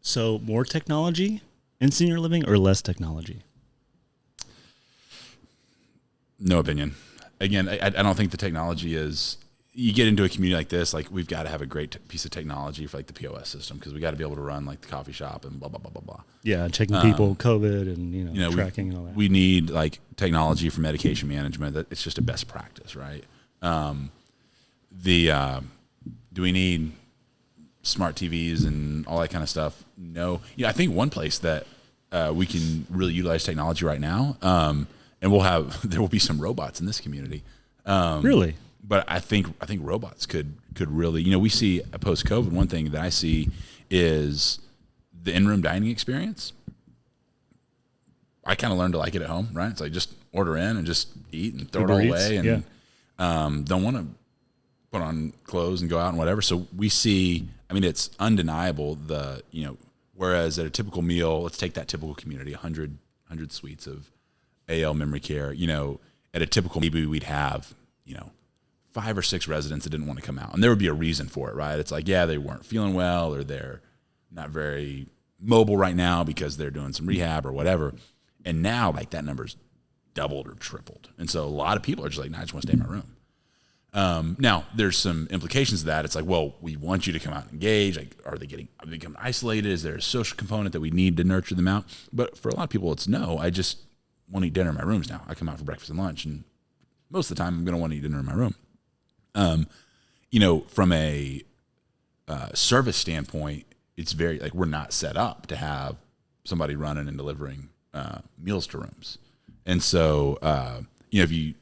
So more technology in senior living or less technology? No opinion. Again, I don't think the technology is. You get into a community like this, like we've got to have a great piece of technology for like the POS system because we got to be able to run like the coffee shop and blah blah blah blah blah. Yeah, checking people, COVID, and tracking and all that. We need like technology for medication management. That it's just a best practice, right? Do we need smart TVs and all that kind of stuff? No. Yeah, I think one place that we can really utilize technology right now, and there will be some robots in this community. Really? But I think robots could really, we see post-COVID, one thing that I see is the in-room dining experience. I kind of learned to like it at home, right? It's like just order in and just eat and throw it all away and don't want to put on clothes and go out and whatever. So we see, it's undeniable whereas at a typical meal, let's take that typical community, 100 suites of AL memory care, at a typical, maybe we'd have, 5 or 6 residents that didn't want to come out. And there would be a reason for it, right? It's like, yeah, they weren't feeling well or they're not very mobile right now because they're doing some rehab or whatever. And now like that number's doubled or tripled. And so a lot of people are just like, no, I just want to stay in my room. Now there's some implications of that. It's like, well, we want you to come out and engage. Like, are they becoming isolated? Is there a social component that we need to nurture them out? But for a lot of people, it's no, I just want to eat dinner in my rooms now. I come out for breakfast and lunch, and most of the time I'm going to want to eat dinner in my room. From a service standpoint, it's very like we're not set up to have somebody running and delivering meals to rooms. And so, if you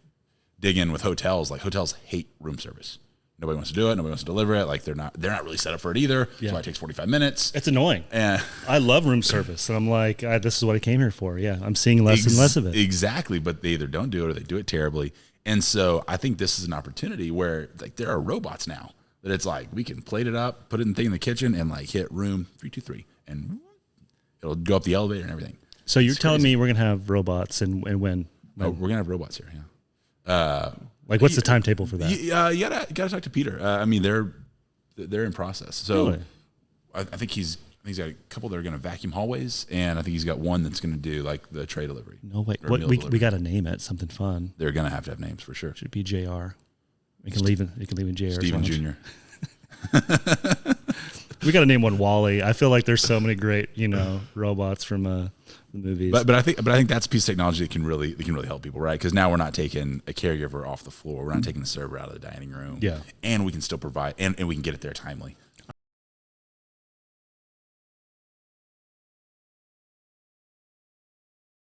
dig in with hotels, like hotels hate room service. Nobody wants to do it. Nobody wants to deliver it. Like they're not really set up for it either. Yeah. So it takes 45 minutes. It's annoying. I love room service. And I'm like, this is what I came here for. Yeah. I'm seeing less and less of it. Exactly. But they either don't do it or they do it terribly. And so I think this is an opportunity where like there are robots now that it's like we can plate it up, put it in the thing in the kitchen and like hit room 323 and it'll go up the elevator and everything. So you're telling me we're going to have robots and when? Oh, we're going to have robots here. Yeah. What's the timetable for that? You gotta talk to Peter. They're in process. So really? I think he's got a couple that are going to vacuum hallways, and I think he's got one that's going to do like the tray delivery. No way. We got to name it something fun. They're going to have names for sure. Should be JR. We can leave in JR. Steven Jr. We got to name one Wally. I feel like there's so many great robots from the movies. But I think that's a piece of technology that can really help people, right? Because now we're not taking a caregiver off the floor. We're not taking the server out of the dining room. Yeah. And we can still provide and we can get it there timely.